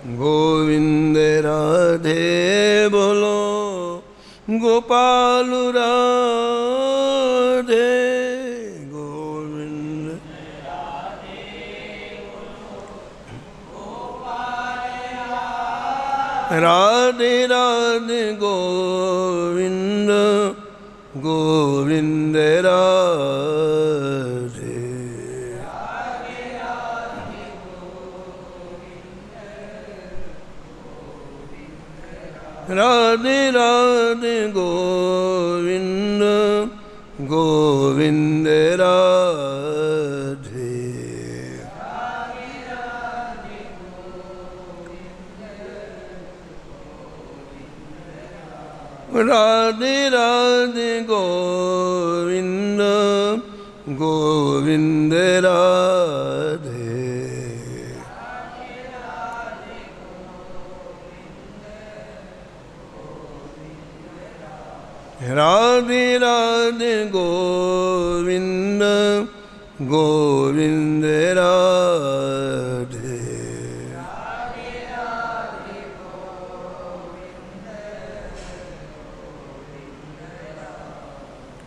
गोविंद राधे बोलो गोपाल राधे गोविंद राधे राधे गोविंद गोविंद राधे राधे राधे गोविंद गोविंद राधे राधे राधे गोविंद गोविंद राधे राधे राधे गोविंद गोविंद राधे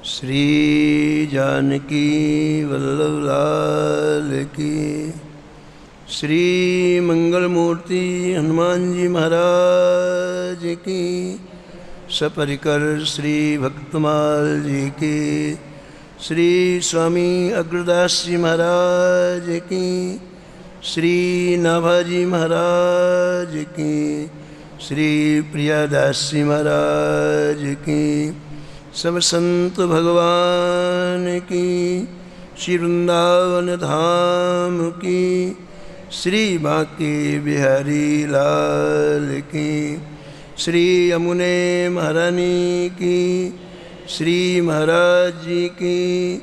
श्री जानकी वल्लभ लाल की श्री मंगलमूर्ति हनुमान जी महाराज की सपरिकर श्री भक्तमाल जी की श्री स्वामी अग्रदास जी महाराज की श्री नाभाजी महाराज की श्री प्रियादास जी महाराज की सब संत भगवान की श्री वृंदावन धाम की श्री बांके बिहारी लाल की श्री यमुने महारानी की श्री महाराज जी की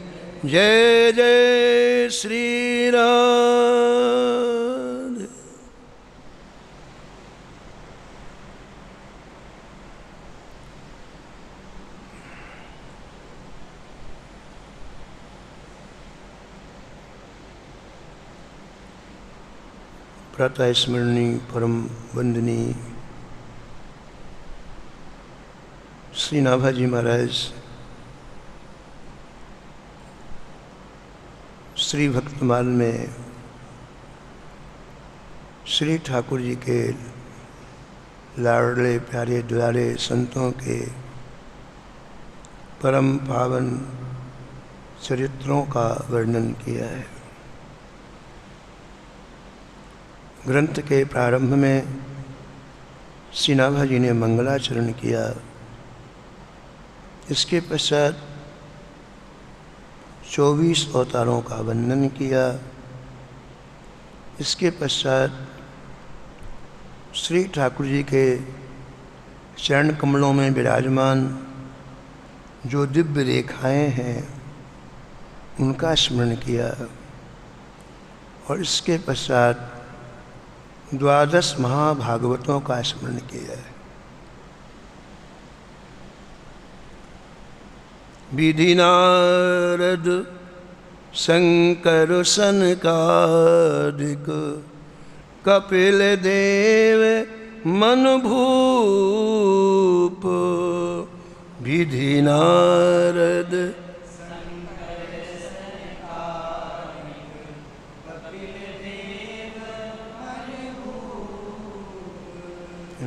जय जय श्री राम। प्रातः स्मरणी परम वंदनीय श्री नाभाजी महाराज श्री भक्तमाल में श्री ठाकुर जी के लाडले प्यारे दुलारे संतों के परम पावन चरित्रों का वर्णन किया है। ग्रंथ के प्रारंभ में श्री नाभाजी ने मंगलाचरण किया। इसके पश्चात 24 अवतारों का वर्णन किया। इसके पश्चात श्री ठाकुर जी के चरण कमलों में विराजमान जो दिव्य रेखाएं हैं उनका स्मरण किया। और इसके पश्चात 12 महाभागवतों का स्मरण किया है। विधि नारद शंकर सनकादिक कपिल देव मन भूप विधि नारद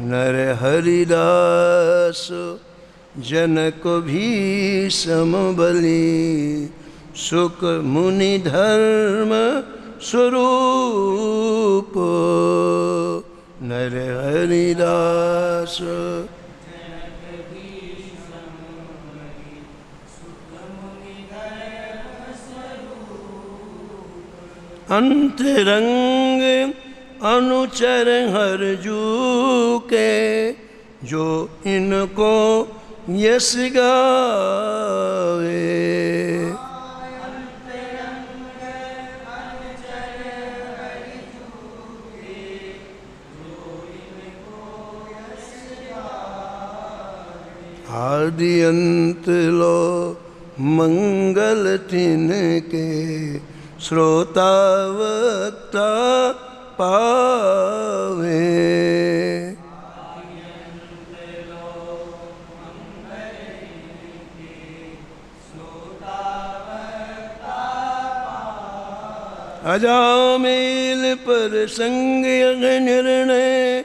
नर हरिदास जनक भीषम बलि सुख मुनि धर्म स्वरूप नर हरिदास अंतरंग अनुचर हरजू के जो इनको यश गावे आदि अंत लो मंगल तिनके श्रोता वक्ता पावे। अजामिल पर संग निर्णय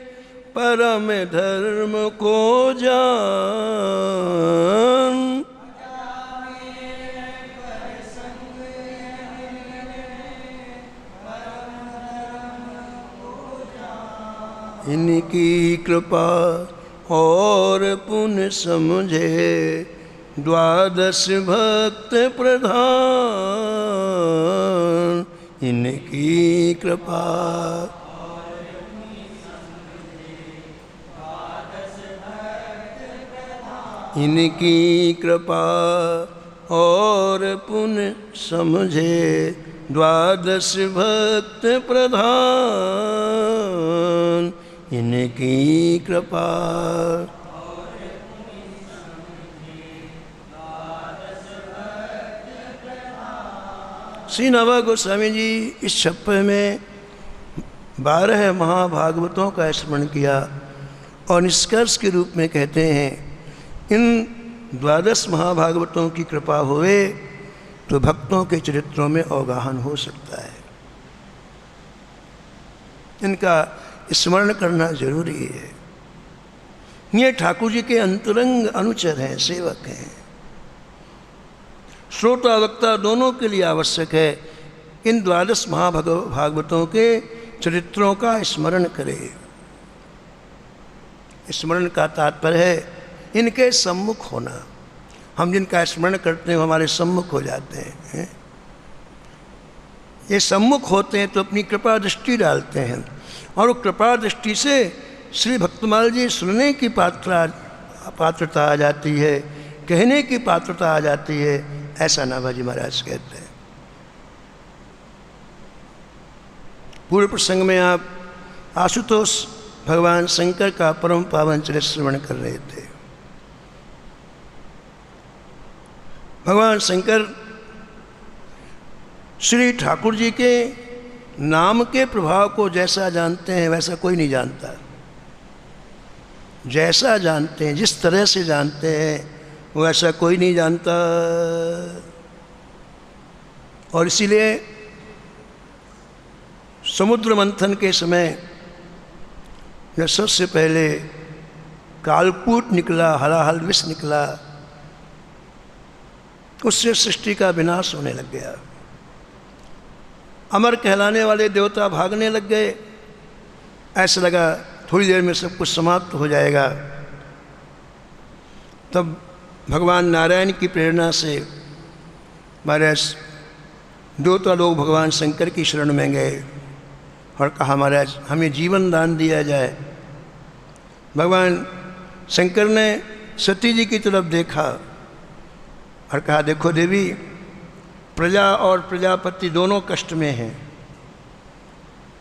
परम धर्म को जान। इनकी कृपा और पुण्य समझे द्वादश भक्त प्रधान। इनकी कृपा इनकी कृपा और पुण्य समझे द्वादश भक्त प्रधान। इनकी कृपा श्री नवा गोस्वामी जी इस छप्पे में 12 महाभागवतों का स्मरण किया और निष्कर्ष के रूप में कहते हैं इन 12 महाभागवतों की कृपा होवे तो भक्तों के चरित्रों में अवगाहन हो सकता है। इनका स्मरण करना जरूरी है। ये ठाकुर जी के अंतरंग अनुचर हैं, सेवक हैं। श्रोता वक्ता दोनों के लिए आवश्यक है इन 12 महाभागवतों के चरित्रों का स्मरण करे। स्मरण का तात्पर्य है इनके सम्मुख होना। हम जिनका स्मरण करते हैं वो हमारे सम्मुख हो जाते हैं। ये सम्मुख होते हैं तो अपनी कृपा दृष्टि डालते हैं और वो कृपा दृष्टि से श्री भक्तमाल जी सुनने की पात्रता आ जाती है, कहने की पात्रता आ जाती है। ऐसा नाभाजी महाराज कहते हैं। पूर्व प्रसंग में आप आशुतोष भगवान शंकर का परम पावन चरित्र श्रवण कर रहे थे। भगवान शंकर श्री ठाकुर जी के नाम के प्रभाव को जैसा जानते हैं वैसा कोई नहीं जानता। जैसा जानते हैं, जिस तरह से जानते हैं वैसा कोई नहीं जानता। और इसीलिए समुद्र मंथन के समय जब सबसे पहले कालकूट निकला, हलाहल विष निकला, उससे सृष्टि का विनाश होने लग गया। अमर कहलाने वाले देवता भागने लग गए। ऐसा लगा थोड़ी देर में सब कुछ समाप्त हो जाएगा। तब भगवान नारायण की प्रेरणा से महाराज देवता लोग भगवान शंकर की शरण में गए और कहा महाराज हमें जीवन दान दिया जाए। भगवान शंकर ने सती जी की तरफ देखा और कहा देखो देवी, प्रजा और प्रजापति दोनों कष्ट में हैं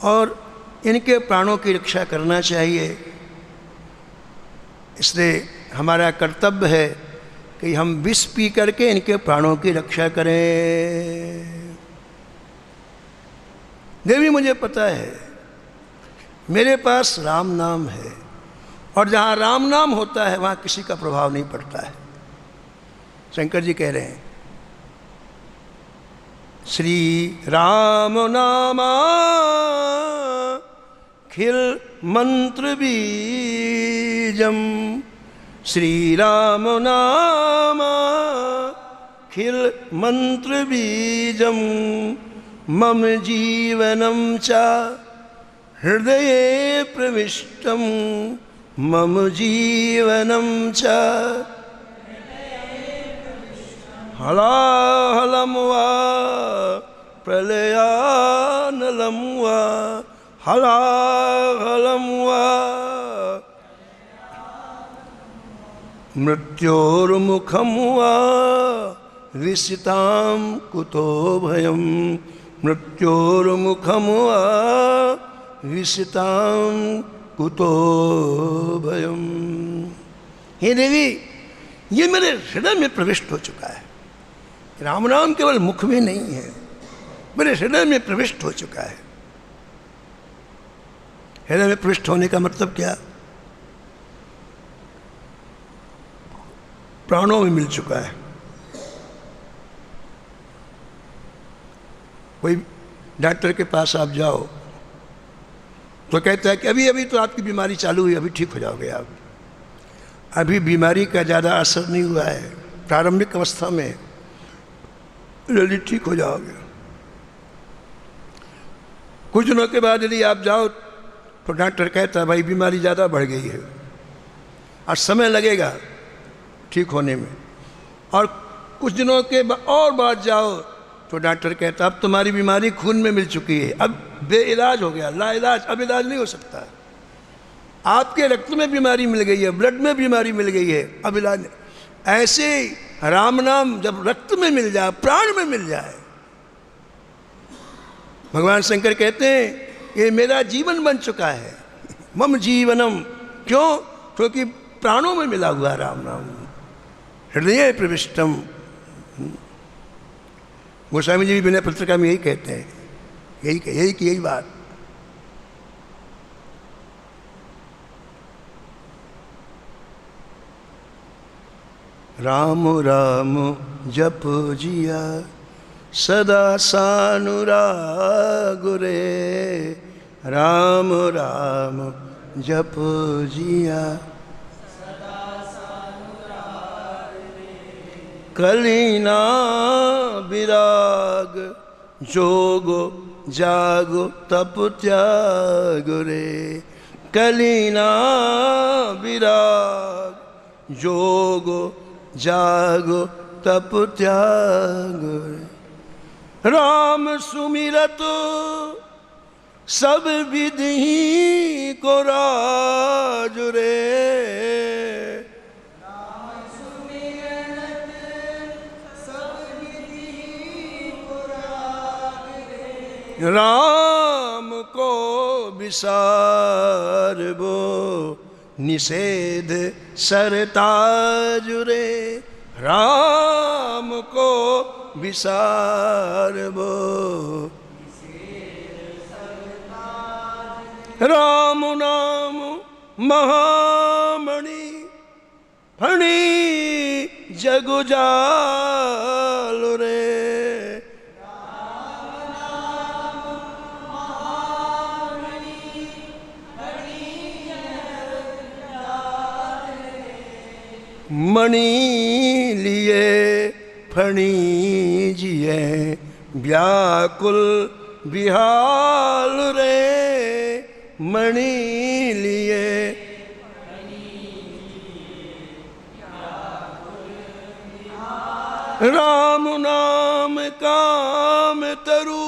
और इनके प्राणों की रक्षा करना चाहिए। इसलिए हमारा कर्तव्य है कि हम विष पी करके इनके प्राणों की रक्षा करें। देवी मुझे पता है, मेरे पास राम नाम है और जहाँ राम नाम होता है वहाँ किसी का प्रभाव नहीं पड़ता है। शंकर जी कह रहे हैं श्री राम नामा खिल मंत्र बीजम। श्री राम नामा खिल मंत्र बीजम मम जीवनम च हृदये प्रविष्टम। मम जीवनम च हलाहलं वा प्रलयानलं वा हलाहलं वा मृत्योर्मुखं वा विसितां कुतो भयं। मृत्योर्मुखं वा विसितां कुतो भयं। हे देवी, ये मेरे हृदय में प्रविष्ट हो चुका है। राम नाम केवल मुख में नहीं है, मेरे हृदय में प्रविष्ट हो चुका है। हृदय में प्रविष्ट होने का मतलब क्या? प्राणों में मिल चुका है। कोई डॉक्टर के पास आप जाओ तो कहता है कि अभी अभी तो आपकी बीमारी चालू हुई, अभी ठीक हो जाओगे आप। अभी बीमारी का ज़्यादा असर नहीं हुआ है, प्रारंभिक अवस्था में जल्दी ठीक हो जाओगे। कुछ दिनों के बाद यदि आप जाओ तो डॉक्टर कहता है भाई बीमारी ज़्यादा बढ़ गई है और समय लगेगा ठीक होने में। और कुछ दिनों के और बाद जाओ तो डॉक्टर कहता अब तुम्हारी बीमारी खून में मिल चुकी है, अब बेइलाज हो गया, लाइलाज, अब इलाज नहीं हो सकता। आपके रक्त में बीमारी मिल गई है, ब्लड में बीमारी मिल गई है, अब इलाज नहीं। ऐसे राम नाम जब रक्त में मिल जाए, प्राण में मिल जाए, भगवान शंकर कहते हैं ये मेरा जीवन बन चुका है, मम जीवनम। क्यों? क्योंकि प्राणों में मिला हुआ राम नाम, हृदय प्रविष्टम। गोस्वामी जी भी विनय पत्रिका में यही कहते हैं, यही बात। राम राम जप जिया सदा सानुराग रे, राम राम जप जिया कलीना विराग, जोगो जागो तप त्याग रे, कलीना विराग, जोगो जागो तप त्याग रे। राम सुमिरत सब विधि को राज रे, राम को विसार वो निषेध सरताज रे, राम को विसार वो। राम नाम महामणि फणी जगु जाल रे, मणि लिए फणी जिए व्याकुल बिहाल रे, मणि लिए राम नाम काम तरु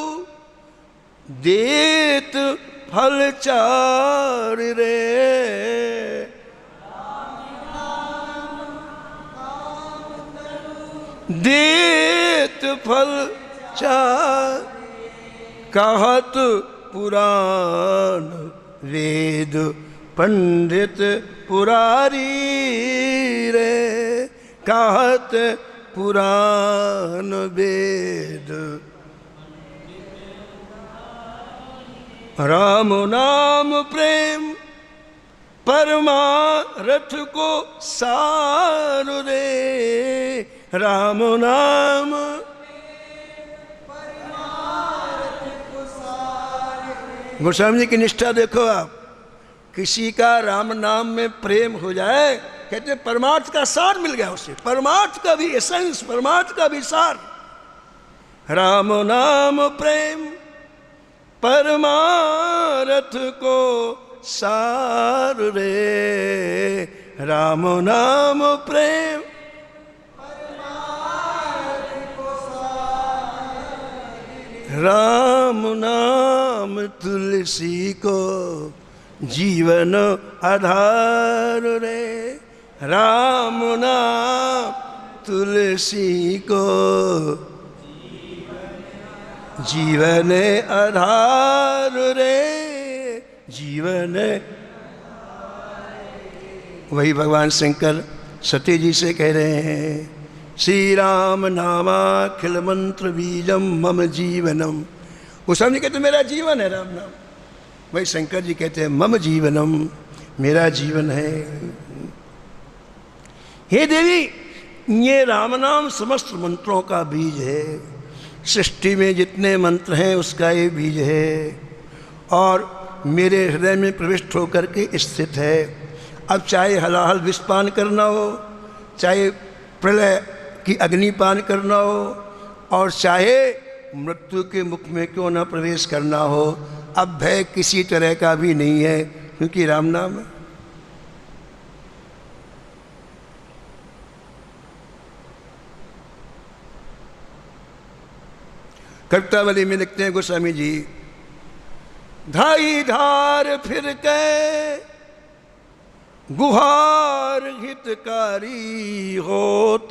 देत फल चार रे, देत फल चार कहत पुराण वेद पंडित पुरारी रे, कहत पुराण वेद। राम नाम प्रेम परमारथ को सार रे, राम नाम गोस्वामी जी की निष्ठा देखो आप। किसी का राम नाम में प्रेम हो जाए, कहते परमार्थ का सार मिल गया उसे, परमार्थ का भी एसेंस, परमार्थ का भी सार। राम नाम प्रेम परमार्थ को सार रे, राम नाम प्रेम राम नाम तुलसी को जीवन आधार रे, राम नाम तुलसी को जीवन आधार रे, जीवन। वही भगवान शंकर सती जी से कह रहे हैं, श्री राम नामाखिल मंत्र बीजम मम जीवनम। गोस्वामी कहते मेरा जीवन है राम नाम। वही शंकर जी कहते हैं मम जीवनम, मेरा जीवन है। हे देवी, ये राम नाम समस्त मंत्रों का बीज है। सृष्टि में जितने मंत्र हैं उसका ये बीज है और मेरे हृदय में प्रविष्ट होकर के स्थित है। अब चाहे हलाहल विषपान करना हो, चाहे प्रलय की अग्निपान करना हो, और चाहे मृत्यु के मुख में क्यों न प्रवेश करना हो, अब भय किसी तरह का भी नहीं है, क्योंकि राम नाम है। कवितावली में लिखते हैं गोस्वामी जी, धाई धार फिर के गुहार हितकारी होत,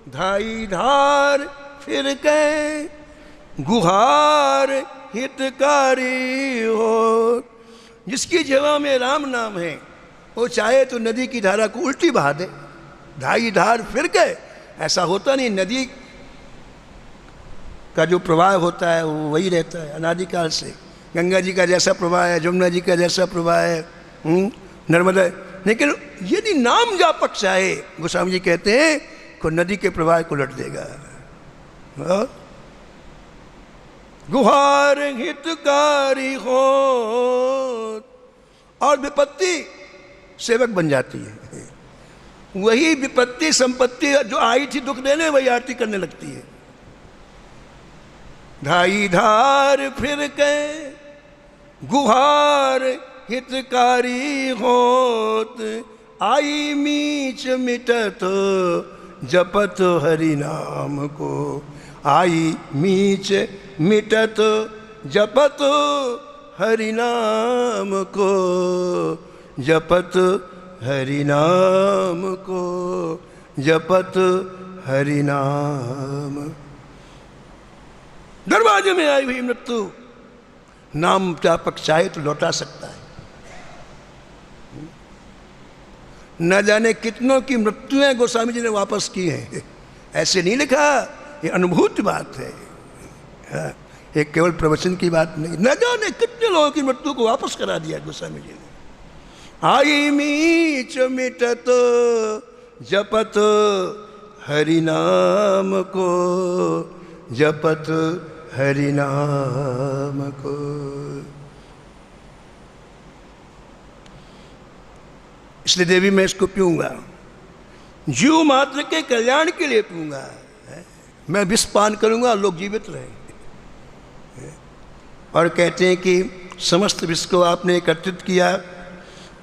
धाई धार फिर के गुहार हितकारी होत। जिसकी जगह में राम नाम है वो चाहे तो नदी की धारा को उल्टी बहा दे, धाई धार फिर के। ऐसा होता नहीं, नदी का जो प्रवाह होता है वो वही रहता है अनादिकाल से। गंगा जी का जैसा प्रवाह है, जमुना जी का जैसा प्रवाह है, नर्मदा। लेकिन यदि नाम जापक चाहे, गोस्वामी जी कहते हैं, को नदी के प्रवाह को लट देगा। गुहार हितकारी हो, और विपत्ति सेवक बन जाती है। वही विपत्ति संपत्ति जो आई थी दुख देने, वही आरती करने लगती है। धाई धार फिर के गुहार हितकारी होत, आई मीच मिटत जपत हरि नाम को, आई मीच मिटत जपत हरि नाम को, जपत हरि नाम को, जपत हरि नाम। दरवाजे में आई हुई मृत्यु नाम जापक चाहे तो लौटा सकता है। न जाने कितनों की मृत्युएं गोस्वामी जी ने वापस की हैं। ऐसे नहीं लिखा, ये अनुभूत बात है, ये केवल प्रवचन की बात नहीं। न जाने कितने लोगों की मृत्यु को वापस करा दिया गोस्वामी जी ने। आई मीच मिटत जपत हरि नाम को, जपत हरि नाम को। इसलिए देवी मैं इसको पीऊंगा, जीव मात्र के कल्याण के लिए पीऊंगा। मैं विष पान करूंगा, लोग जीवित रहेंगे। और कहते हैं कि समस्त विष को आपने एकत्रित किया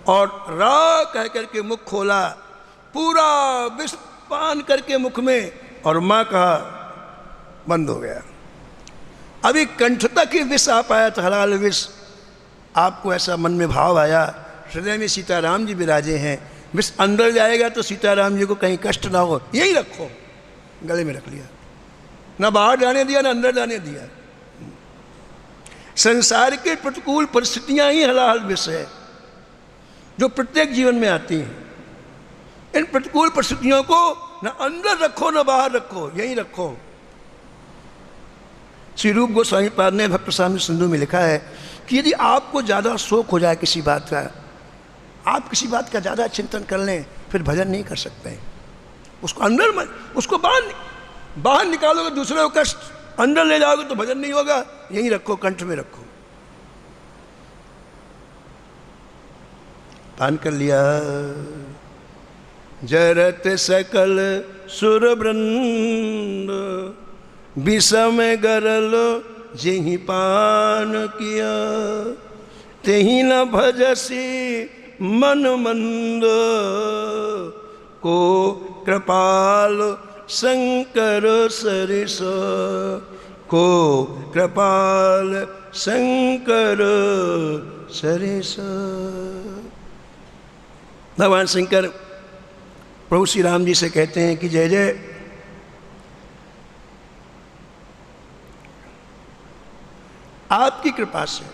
और रा कह करके मुख खोला, पूरा विष पान करके मुख में, और माँ कहा बंद हो गया। अभी कंठ तक ही विष आ पाया था, हलाल विष। आपको ऐसा मन में भाव आया, हृदय में सीताराम जी विराजे हैं, विष अंदर जाएगा तो सीताराम जी को कहीं कष्ट ना हो, यही रखो। गले में रख लिया, ना बाहर जाने दिया ना अंदर जाने दिया। संसार के प्रतिकूल परिस्थितियां ही हलाहल विष है जो प्रत्येक जीवन में आती हैं। इन प्रतिकूल परिस्थितियों को ना अंदर रखो ना बाहर रखो, यही रखो। श्री रूप गोस्वामी पाद ने भक्त प्रसाद सिंधु में लिखा है कि यदि आपको ज़्यादा शोक हो जाए किसी बात का, आप किसी बात का ज़्यादा चिंतन कर लें, फिर भजन नहीं कर सकते। उसको अंदर मत, उसको बाहर निकालोगे दूसरे को कष्ट, अंदर ले जाओगे तो भजन नहीं होगा। यही रखो, कंठ में रखो। पान कर लिया। जरत सकल सुर वृंद विषम गरल जेहि पान किया, तेहि न भजसी मन मंद को कृपाल शंकर सरिस, को कृपाल शंकर सरिस। भगवान शंकर प्रभु श्री राम जी से कहते हैं कि जय जय, आपकी कृपा से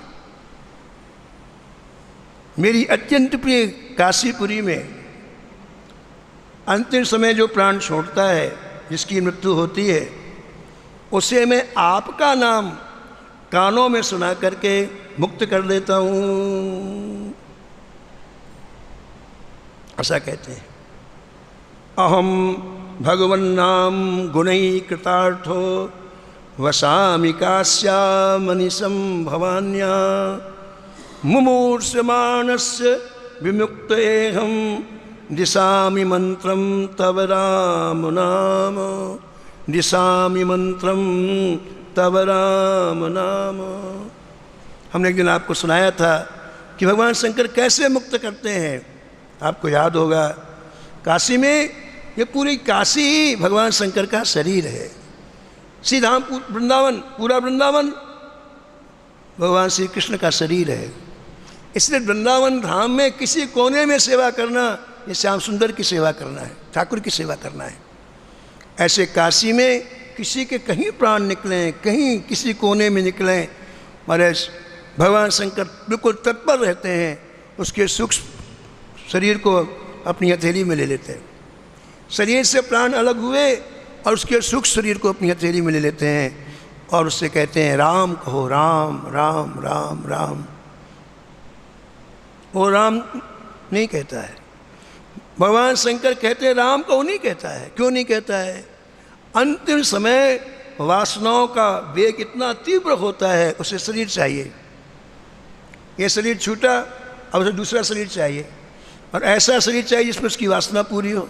मेरी अत्यंत प्रिय काशीपुरी में अंतिम समय जो प्राण छोड़ता है, जिसकी मृत्यु होती है, उसे मैं आपका नाम कानों में सुना करके मुक्त कर देता हूँ। ऐसा कहते हैं। अहम भगवन्नाम गुणै कृतार्थो वसामि कास्यामनिशं भवान्या मुमूर्ष्यमाणस्य विमुक्तेऽहं दिशामि मंत्रं तव राम नाम, दिशामि मंत्रं तव राम नाम। हमने एक दिन आपको सुनाया था कि भगवान शंकर कैसे मुक्त करते हैं। आपको याद होगा काशी में, ये पूरी काशी ही भगवान शंकर का शरीर है। श्री धाम वृंदावन, पूरा वृंदावन भगवान श्री कृष्ण का शरीर है। इसलिए वृंदावन धाम में किसी कोने में सेवा करना ये श्याम सुंदर की सेवा करना है, ठाकुर की सेवा करना है। ऐसे काशी में किसी के कहीं प्राण निकलें, कहीं किसी कोने में निकलें, महाराज भगवान शंकर बिल्कुल तत्पर रहते हैं, उसके सूक्ष्म शरीर को अपनी हथेली में ले लेते हैं। शरीर से प्राण अलग हुए और उसके सूक्ष्म शरीर को अपनी हथेली में ले लेते हैं और उससे कहते हैं राम कहो, राम राम राम राम। वो राम नहीं कहता है, भगवान शंकर कहते हैं राम कहो नहीं कहता है। क्यों नहीं कहता है? अंतिम समय वासनाओं का वेग इतना तीव्र होता है, उसे शरीर चाहिए। ये शरीर छूटा, अब उसे दूसरा शरीर चाहिए, और ऐसा शरीर चाहिए जिसमें उसकी वासना पूरी हो।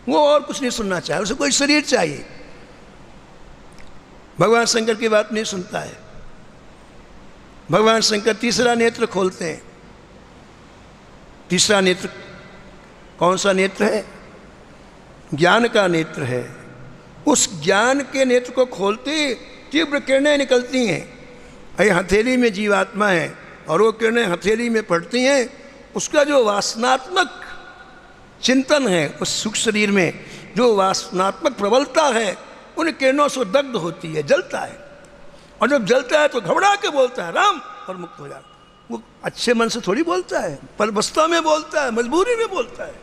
वो और कुछ नहीं सुनना चाहिए, उसे कोई शरीर चाहिए। भगवान शंकर की बात नहीं सुनता है। भगवान शंकर तीसरा नेत्र खोलते हैं। तीसरा नेत्र कौन सा नेत्र है? ज्ञान का नेत्र है। उस ज्ञान के नेत्र को खोलते तीव्र किरणें निकलती हैं। ये हथेली में जीवात्मा है और वो किरणें हथेली में पड़ती हैं। उसका जो वासनात्मक चिंतन है, उस सूक्ष्म शरीर में जो वासनात्मक प्रबलता है, उन किरणों से दग्ध होती है, जलता है। और जब जलता है तो घबरा के बोलता है राम और मुक्त हो जाता है। वो अच्छे मन से थोड़ी बोलता है, परबस्ता में बोलता है, मजबूरी में बोलता है।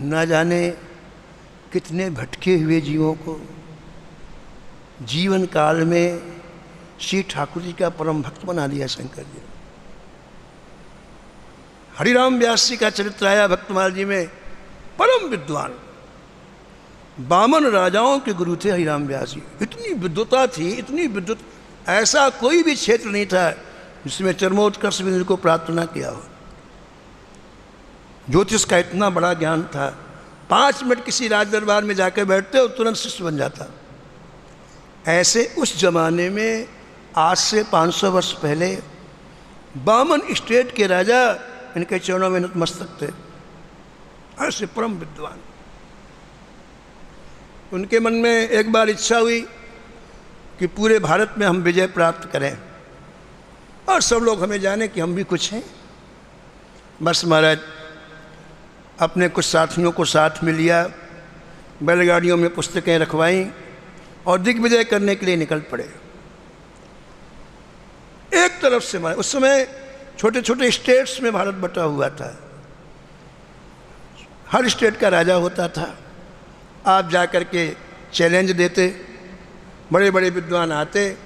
न जाने कितने भटके हुए जीवों को जीवन काल में श्री ठाकुर जी का परम भक्त बना दिया शंकर जी। हरिराम व्यास जी का चरित्र आया भक्तमाल जी में। परम विद्वान, बामन राजाओं के गुरु थे हरिराम व्यास जी। इतनी विद्वता थी, इतनी विद्वत, ऐसा कोई भी क्षेत्र नहीं था जिसमें चरमोत्कर्ष भी को प्राप्त न किया हो। ज्योतिष का इतना बड़ा ज्ञान था, 5 मिनट किसी राज दरबार में जाकर बैठते और तुरंत शिष्य बन जाता। ऐसे उस जमाने में आज से 500 वर्ष पहले बामन स्टेट के राजा इनके चरणों में नतमस्तक थे। ऐसे परम विद्वान। उनके मन में एक बार इच्छा हुई कि पूरे भारत में हम विजय प्राप्त करें और सब लोग हमें जाने कि हम भी कुछ हैं। बस महाराज अपने कुछ साथियों को साथ में लिया, बैलगाड़ियों में पुस्तकें रखवाईं और दिग्विजय करने के लिए निकल पड़े। एक तरफ से उस समय छोटे छोटे स्टेट्स में भारत बटा हुआ था। हर स्टेट का राजा होता था। आप जा कर के चैलेंज देते, बड़े बड़े विद्वान आते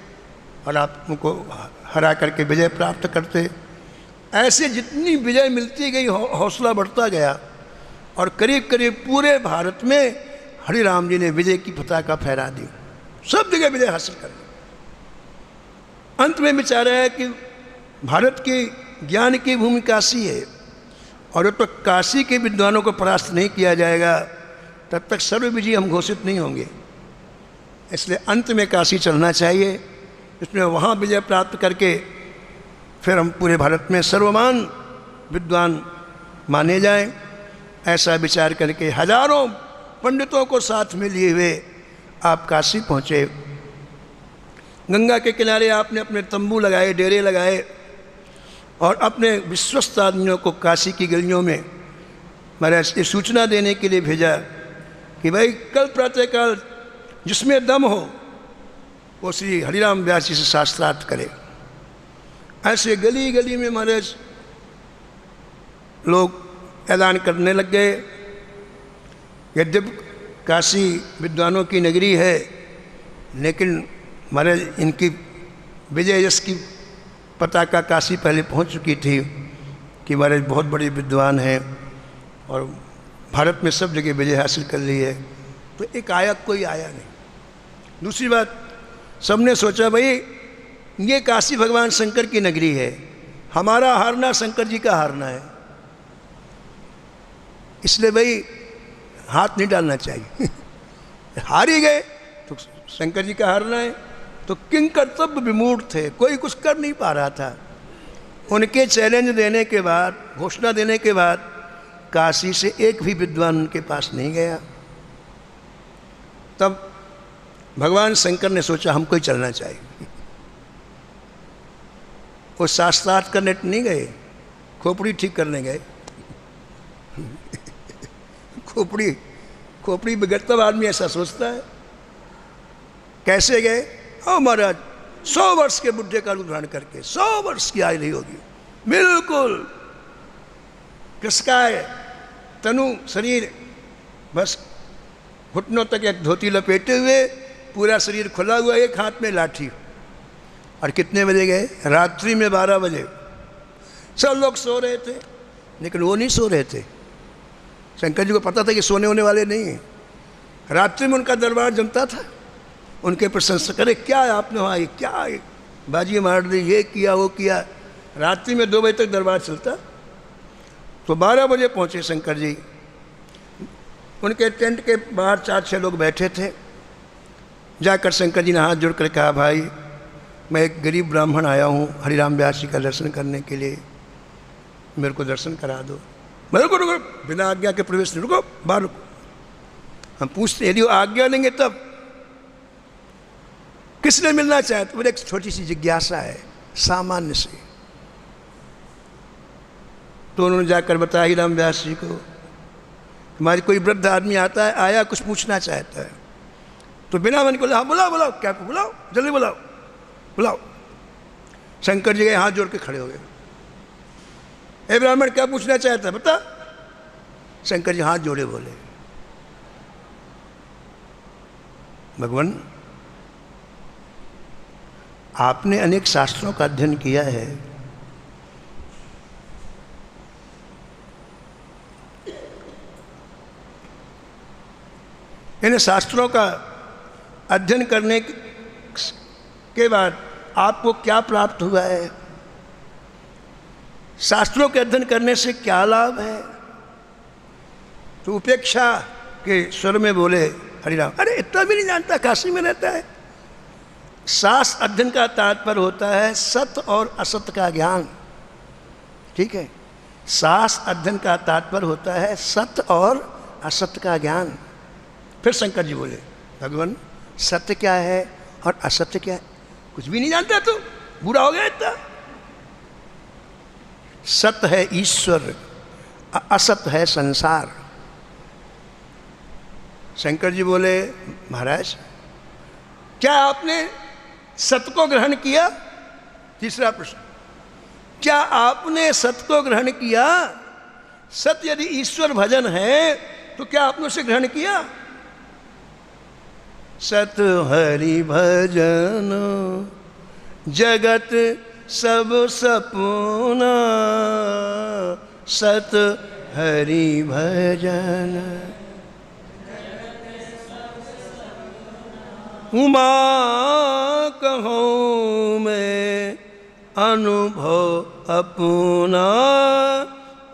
और आप उनको हरा करके विजय प्राप्त करते। ऐसे जितनी विजय मिलती गई हौसला बढ़ता गया और करीब करीब पूरे भारत में हरिराम जी ने विजय की पताका फहरा दी। सब जगह विजय हासिल कर ली। अंत में विचार है कि भारत की ज्ञान की भूमि काशी है और जब तक काशी के विद्वानों को परास्त नहीं किया जाएगा तब तक सर्वविजयी हम घोषित नहीं होंगे। इसलिए अंत में काशी चलना चाहिए, इसमें वहाँ विजय प्राप्त करके फिर हम पूरे भारत में सर्वमान विद्वान माने जाएं। ऐसा विचार करके हजारों पंडितों को साथ में लिए हुए आप काशी पहुँचे। गंगा के किनारे आपने अपने तंबू लगाए, डेरे लगाए और अपने विश्वस्त आदमियों को काशी की गलियों में महाराज ये सूचना देने के लिए भेजा कि भाई कल प्रातःकाल जिसमें दम हो वो श्री हरिराम व्यास जी से शास्त्रार्थ करे। ऐसे गली गली में महाराज लोग ऐलान करने लग गए। यद्यपि काशी विद्वानों की नगरी है, लेकिन महाराज इनकी विजय यश की पताका काशी पहले पहुंच चुकी थी कि महाराज बहुत बड़े विद्वान हैं और भारत में सब जगह विजय हासिल कर ली है। तो एक आया, कोई आया नहीं। दूसरी बात, सबने सोचा भाई ये काशी भगवान शंकर की नगरी है, हमारा हारना शंकर जी का हारना है, इसलिए भाई हाथ नहीं डालना चाहिए। हार ही गए तो शंकर जी का हारना है। तो किंग कर्तव्य विमूढ़ थे, कोई कुछ कर नहीं पा रहा था। उनके चैलेंज देने के बाद, घोषणा देने के बाद काशी से एक भी विद्वान उनके पास नहीं गया। तब भगवान शंकर ने सोचा हमको ही चलना चाहिए। वो शास्त्रार्थ करने नहीं गए, खोपड़ी ठीक करने गए। खोपड़ी बिगड़ता आदमी ऐसा सोचता है। कैसे गए? ओ महाराज 100 वर्ष के बुढ़े का रूप धारण करके, 100 वर्ष की आयु नहीं होगी, बिल्कुल कृष्काय तनु शरीर, बस घुटनों तक एक धोती लपेटे हुए, पूरा शरीर खुला हुआ, एक हाथ में लाठी। और कितने बजे गए? रात्रि में 12 बजे। सब लोग सो रहे थे, लेकिन वो नहीं सो रहे थे। शंकर जी को पता था कि सोने होने वाले नहीं हैं। रात्रि में उनका दरबार जमता था, उनके प्रशंसक करे क्या आपने वहाँ ये क्या बाजी मार दी, ये किया वो किया। रात्रि में 2 बजे तक दरबार चलता। तो 12 बजे पहुँचे शंकर जी। उनके टेंट के बाहर 4-6 लोग बैठे थे। जाकर शंकर जी ने हाथ जोड़ कर कहा, भाई मैं एक गरीब ब्राह्मण आया हूँ हरिराम व्यास जी का दर्शन करने के लिए, मेरे को दर्शन करा दो। मेरे को रुको, बिना आज्ञा के प्रवेश नहीं, रुको, बाहर रुको। हम पूछते यदि वो आज्ञा लेंगे तब किसने मिलना चाहे, तो मेरी एक छोटी सी जिज्ञासा है सामान्य सी। तो उन्होंने जाकर बताया हरिराम व्यास जी को, हमारी कोई वृद्ध आदमी आता है, आया कुछ पूछना चाहता है। तो बिना मन को हाँ बुलाओ बुलाओ, क्या बुलाओ, जल्दी बुलाओ बुलाओ। शंकर जी के हाथ जोड़ के खड़े हो गए। ए ब्राह्मण क्या पूछना चाहता है बता। शंकर जी हाथ जोड़े बोले, भगवान आपने अनेक शास्त्रों का अध्ययन किया है, इन शास्त्रों का अध्ययन करने के बाद आपको क्या प्राप्त हुआ है, शास्त्रों के अध्ययन करने से क्या लाभ है। तो उपेक्षा के स्वर में बोले हरिराम, अरे इतना भी नहीं जानता, काशी में रहता है। शास्त्र अध्ययन का तात्पर्य होता है सत्य और असत्य का ज्ञान, ठीक है। शास्त्र अध्ययन का तात्पर्य होता है सत्य और असत्य का ज्ञान। फिर शंकर जी बोले, भगवान सत्य क्या है और असत्य क्या है? कुछ भी नहीं जानता तू, बुरा हो गया इतना। सत्य है ईश्वर, असत्य है संसार। शंकर जी बोले, महाराज क्या आपने सत्य को ग्रहण किया? तीसरा प्रश्न, क्या आपने सत्य को ग्रहण किया? सत्य यदि ईश्वर भजन है तो क्या आपने उसे ग्रहण किया? सत हरि भजन जगत सब सपना, सत हरि भजन उमा कहूँ मैं अनुभव अपना,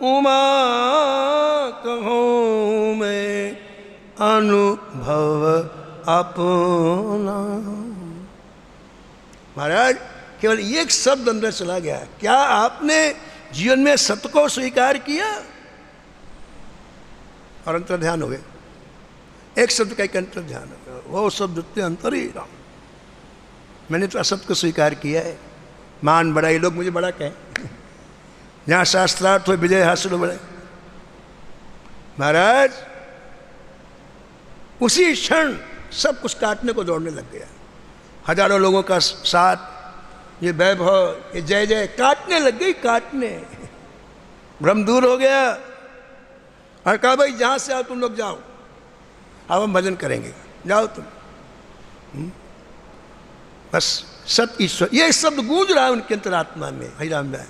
उमा कहूँ मैं अनुभव अपना। महाराज केवल एक शब्द अंदर चला गया, क्या आपने जीवन में सत्य को स्वीकार किया? और अंतर ध्यान हो गए। एक शब्द का एक अंतर ध्यान हो गया, वो शब्द उतने अंतर ही राम। मैंने तो असत्य को स्वीकार किया है। मान बड़ा, ये लोग मुझे बड़ा कहें, जहाँ शास्त्रार्थ हो विजय हासिल हो बड़े। महाराज उसी क्षण सब कुछ काटने को दौड़ने लग गया। हजारों लोगों का साथ, ये वैभव, ये जय जय काटने लग गई, काटने। भ्रम दूर हो गया और कहा भाई जहाँ से आओ तुम लोग जाओ, अब हम भजन करेंगे, जाओ तुम। बस सत ईश्वर, ये शब्द गूंज रहा है उनके अंतरात्मा में। हरिराम में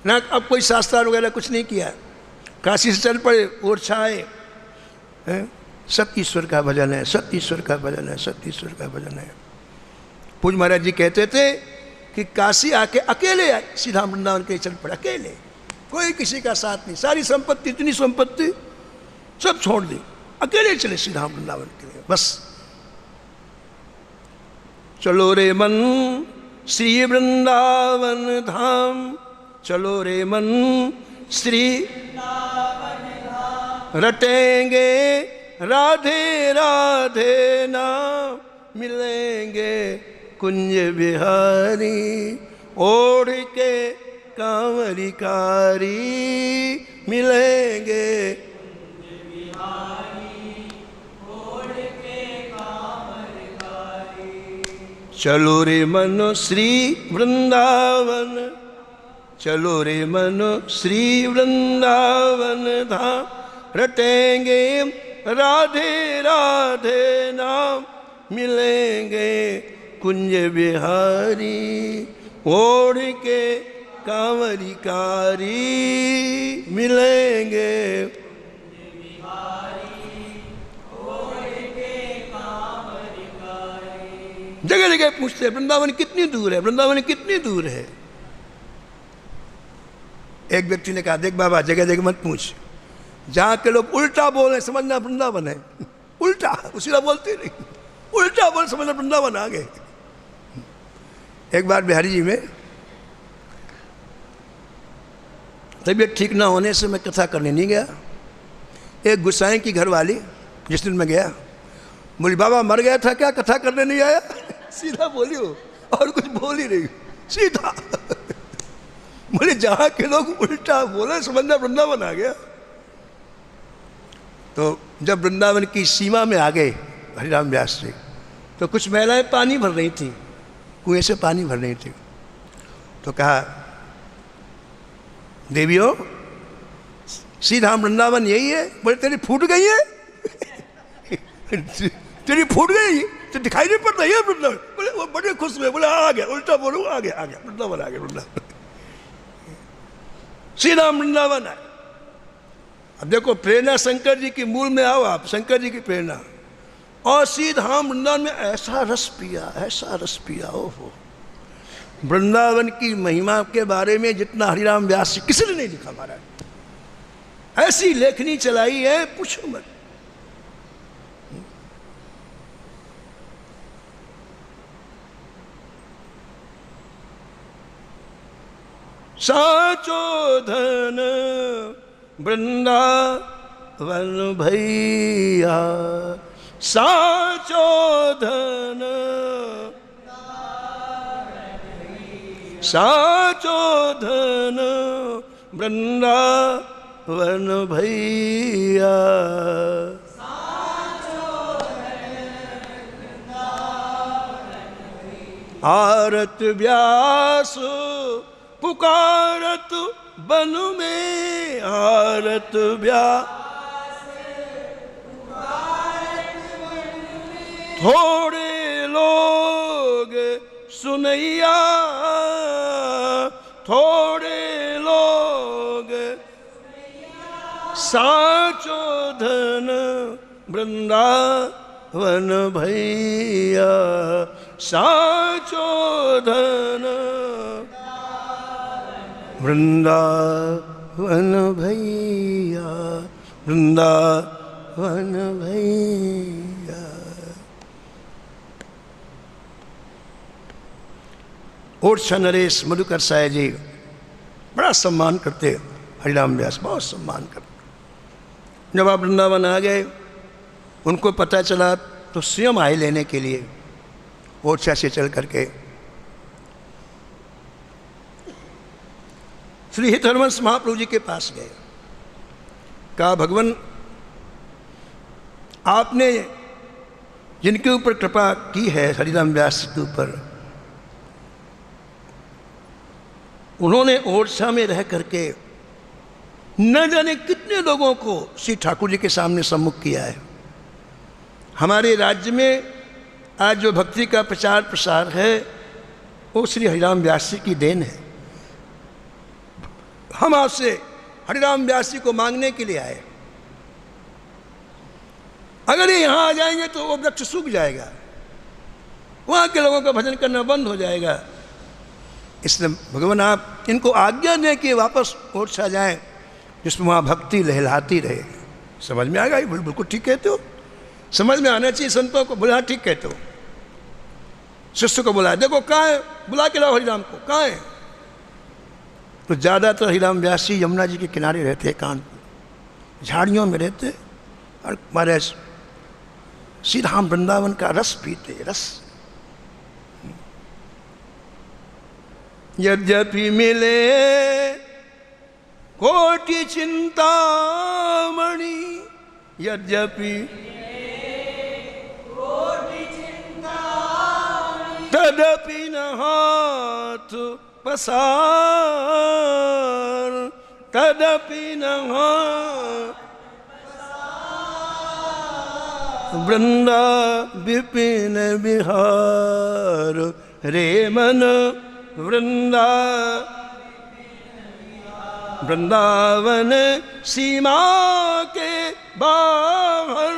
ना अब कोई शास्त्र वगैरह कुछ नहीं किया, काशी से चल पड़े, ओरछा आए, सत ईश्वर का भजन है, सत ईश्वर का भजन है, सत ईश्वर का भजन है। पूज महाराज जी कहते थे कि काशी आके अकेले सीधा वृंदावन के चल पड़े, अकेले, कोई किसी का साथ नहीं, सारी संपत्ति, इतनी संपत्ति सब छोड़ दी, अकेले चले सीधा वृंदावन के लिए। बस चलो रे मन श्री वृंदावन धाम, चलो रे मन श्री रटेंगे राधे राधे नाम, मिलेंगे कुंज बिहारी ओढ़ के कांवरी कारी, मिलेंगे कुंज बिहारी ओढ़ के कांवरी कारी। चलो रे मनो श्री वृंदावन, चलो रे मनो श्री वृंदावन धाम, रटेंगे राधे राधे नाम, मिलेंगे कुंज बिहारी ओढ़ के कांवरी कारी, मिलेंगे कुंज बिहारी ओढ़ के कांवरी कारी। जगह जगह पूछते हैं वृंदावन कितनी दूर है, वृंदावन कितनी दूर है। एक व्यक्ति ने कहा देख बाबा जगह जगह मत पूछ, जहाँ के लोग उल्टा बोले समझना वृंदावन है, उल्टा उसी तरह बोलते नहीं, उल्टा बोल समझना वृंदावन आ गए। एक बार बिहारी जी में तबीयत ठीक ना होने से मैं कथा करने नहीं गया। एक गुसाई की घरवाली जिस दिन मैं गया बोली बाबा मर गया था क्या, कथा करने नहीं आया। सीधा बोली हो और कुछ बोल ही नहीं, सीधा बोले जहाँ के लोग उल्टा बोले समझना वृंदावन आ गया। तो जब वृंदावन की सीमा में आ गए हरिराम व्यास जी, तो कुछ महिलाएं पानी भर रही थी, कुएं से पानी भर रही थी। तो कहा देवियों सीधा वृंदावन यही है। बोले तेरी फूट गई है तेरी फूट गई तो दिखाई नहीं पड़ता है वृंदावन। बोले वो बड़े खुश हुए, बोले आ गया, उल्टा बोलो आ गया, आ गया वृंदावन, आ गया वृंदावन, सीधा वृंदावन है। अब देखो प्रेरणा शंकर जी की मूल में आओ आप, शंकर जी की प्रेरणा, और सीधा वृंदावन में ऐसा रस पिया, ऐसा रस पिया। ओहो, वृंदावन की महिमा के बारे में जितना हरिराम व्यास जी किसी ने नहीं लिखा महाराज, ऐसी लेखनी चलाई है पूछो मत। साचो धन वृंदावन भैया, साचो धन, साचो धन वृंदावन भैया, आरत व्यास पुकारत बन में, आरत व्यास थोड़े लोग सुनैया, थोड़े लोग साचो धन वृंदावन भैया, साचो धन वृंदावन भैया, वृंदावन भैया। ओरछा नरेश मधुकर साय जी बड़ा सम्मान करते, हरिराम व्यास बहुत सम्मान करते। जब आप वृंदावन आ गए, उनको पता चला तो स्वयं आए लेने के लिए, ओरछा से चल करके श्री हितहरवंश महाप्रभु जी के पास गए। कहा भगवान आपने जिनके ऊपर कृपा की है हरिराम व्यास जी के ऊपर, उन्होंने ओरछा में रह करके न जाने कितने लोगों को श्री ठाकुर जी के सामने सम्मुख किया है। हमारे राज्य में आज जो भक्ति का प्रचार प्रसार है वो श्री हरिराम व्यास जी की देन है। हम आपसे हरिराम व्यास जी को मांगने के लिए आए। अगर ये यहाँ आ जाएंगे तो वो वृक्ष सूख जाएगा, वहाँ के लोगों का भजन करना बंद हो जाएगा। इसलिए भगवान आप इनको आज्ञा दें कि वापस ओरछा जाएं, जिसमें वहाँ भक्ति लहलाती रहे। समझ में आ गई? बिल्कुल ठीक कहते हो, समझ में आना चाहिए संतों को। बोला ठीक कहते हो। शिष्य को बुलाया, देखो कहाँ है, बुला के लाओ हरिराम को, कहाँ है? तो ज़्यादातर हरिराम व्यास जी यमुना जी के किनारे रहते, कानपुर झाड़ियों में रहते और हमारे श्री राम वृंदावन का रस पीते। रस यद्यपि मिले कोटि चिंतामणि, यद्यपि तदपि न हाथ पसार, तदपि न वृंदा विपिन विहार, रे मन वृंदा वृंदावन सीमा के बाहर,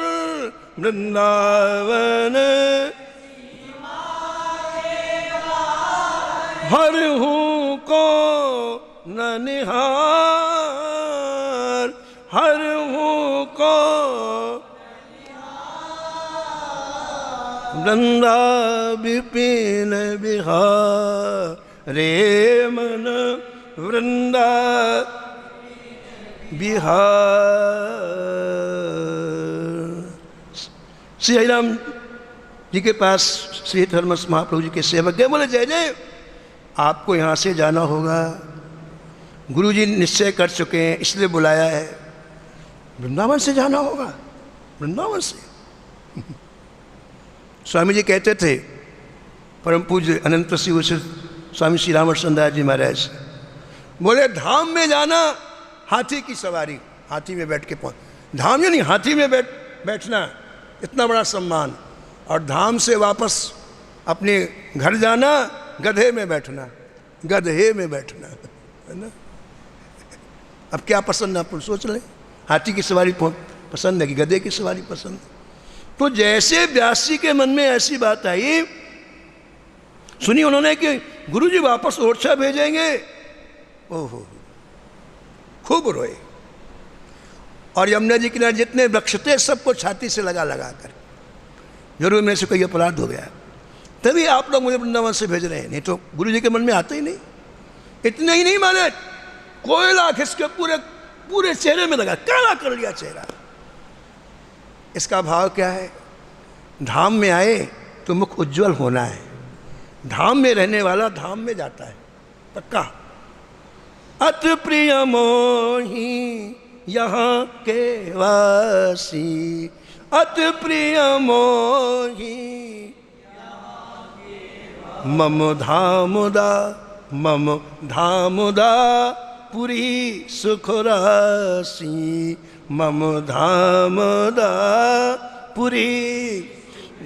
वृंदावन हर हूँ को न निहार, हर हूँ को वृंदा विपिन विहार, रे मन वृंदा विहार। श्री हरिराम जी के पास श्री धर्मस महाप्रभु जी के सेवक गए, बोले जय जय आपको यहाँ से जाना होगा, गुरु जी निश्चय कर चुके हैं इसलिए बुलाया है। वृंदावन से जाना होगा, वृंदावन से। स्वामी जी कहते थे, परम पूज्य अनंत शिव स्वामी श्री रामकृष्ण दास जी महाराज, बोले धाम में जाना हाथी की सवारी, हाथी में बैठ के पहुँच, धाम यानी हाथी में बैठना इतना बड़ा सम्मान, और धाम से वापस अपने घर जाना गधे में बैठना, गधे में बैठना, है ना। अब क्या पसंद है आप सोच लें, हाथी की सवारी पसंद है कि गधे की सवारी पसंद है? तो जैसे व्यास जी के मन में ऐसी बात आई, सुनी उन्होंने कि गुरुजी वापस ओरछा भेजेंगे। ओहो, खूब रोए और यमुना जी किनारे जितने वृक्ष थे सबको छाती से लगा लगा कर, जरूर मेरे से कोई अपराध हो गया, तभी आप लोग मुझे वृंदावन से भेज रहे हैं, नहीं तो गुरु जी के मन में आता ही नहीं। इतने ही नहीं माने, कोयला खिसके पूरे पूरे चेहरे में लगा, काला कर लिया चेहरा। इसका भाव क्या है? धाम में आए तो मुख उज्जवल होना है, धाम में रहने वाला धाम में जाता है पक्का। अत प्रिय मोही यहाँ के वासी, अत प्रिय मोही मम धामुदा, मम धामुदा पुरी सुख राशि, मम धामुदा पुरी।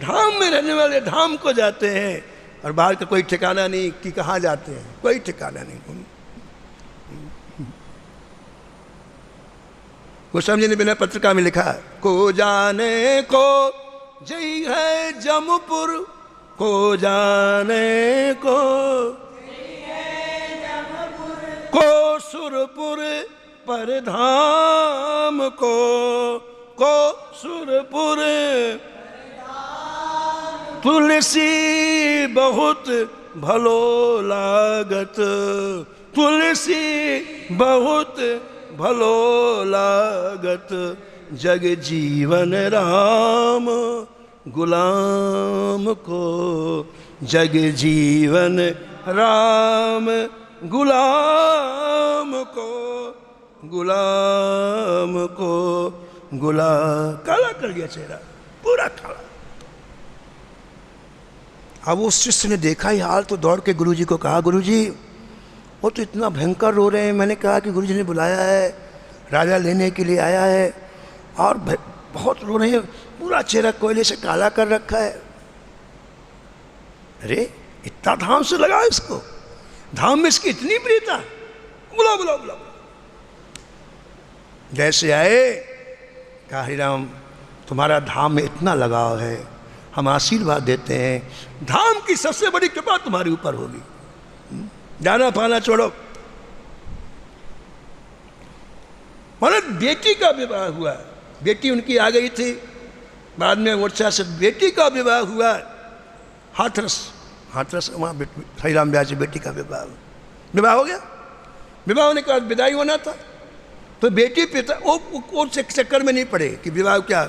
धाम में रहने वाले धाम को जाते हैं और बाहर का कोई ठिकाना नहीं कि कहाँ जाते हैं, कोई ठिकाना नहीं। गोस्वामी जी ने बिना पत्रिका में लिखा, को जाने को जय है जमपुर, को जाने को सुरपुर पर धाम को सुरपुर तुलसी बहुत भलो लागत, तुलसी बहुत भलो लागत, जग जीवन राम गुलाम को, जग जीवन राम गुलाम को, गुलाम को गुलाम। काला कर दिया चेहरा, पूरा काला। अब उस शिष्य ने देखा ही हाल तो दौड़ के गुरुजी को कहा, गुरुजी वो तो इतना भयंकर रो रहे हैं, मैंने कहा कि गुरुजी ने बुलाया है, राजा लेने के लिए आया है और बहुत रो रहे हैं, पूरा चेहरा कोयले से काला कर रखा है। अरे इतना धाम से लगा इसको, धाम में इसकी इतनी प्रियता, बुला बुला बुला। जैसे आए कहा, हरिराम तुम्हारा धाम में इतना लगाव है, हम आशीर्वाद देते हैं, धाम की सबसे बड़ी कृपा तुम्हारे ऊपर होगी, जाना पाना छोड़ो। मतलब बेटी का विवाह हुआ, बेटी उनकी आ गई थी, बाद में मोर्चा से बेटी का विवाह हुआ, हाथरस वहाँ हरिराम व्यास जी बेटी का विवाह हो गया। विवाह होने के बाद विदाई होना था, तो बेटी पिता वो चक्कर में नहीं पड़े कि विवाह, क्या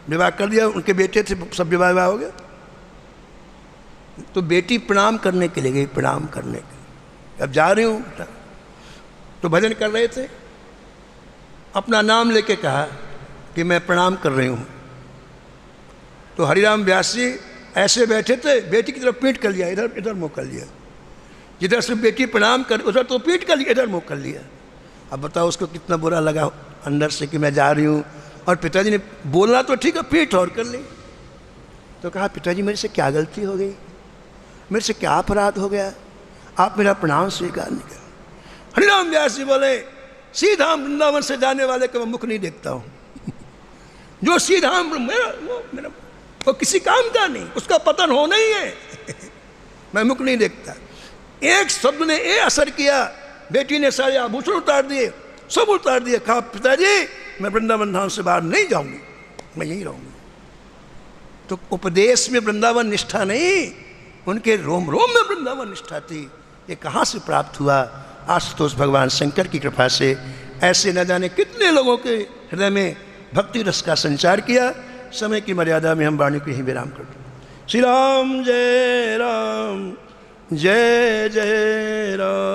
विवाह कर दिया, उनके बेटे थे, सब विवाह हो गया। तो बेटी प्रणाम करने के लिए गई, प्रणाम करने के लिए, अब जा रही हूँ, तो भजन कर रहे थे, अपना नाम लेके कहा कि मैं प्रणाम कर रही हूँ। तो हरिराम व्यास जी ऐसे बैठे थे, बेटी की तरफ पीठ कर लिया, इधर मुँह कर लिया, जिधर से बेटी प्रणाम कर उधर तो पीठ कर लिया, इधर मुँह कर लिया। अब बताओ उसको कितना बुरा लगा अंदर से कि मैं जा रही हूँ, और पिताजी ने बोलना तो ठीक है, पीठ और कर ली। तो कहा, पिताजी मेरे से क्या गलती हो गई, मेरे से क्या अपराध हो गया, आप मेरा प्रणाम स्वीकार नहीं कर। हरिराम व्यास जी बोले, सीधा वृंदावन से जाने वाले का मैं मुख नहीं देखता हूँ, जो सीधा मेरा वो किसी काम का नहीं, उसका पतन होना ही है मैं मुख नहीं देखता। एक शब्द ने ये असर किया, बेटी ने सारे आभूषण उतार दिए, सब उतार दिए, कहा पिताजी मैं वृंदावन धाम से बाहर नहीं जाऊंगी, मैं यहीं रहूंगी। तो उपदेश में वृंदावन निष्ठा नहीं, उनके रोम रोम में वृंदावन निष्ठा थी। ये कहाँ से प्राप्त हुआ? आशुतोष भगवान शंकर की कृपा से। ऐसे न जाने कितने लोगों के हृदय में भक्ति रस का संचार किया। समय की मर्यादा में हम वाणी को यहीं विराम कर दो। श्री राम जय राम, जय जय राम।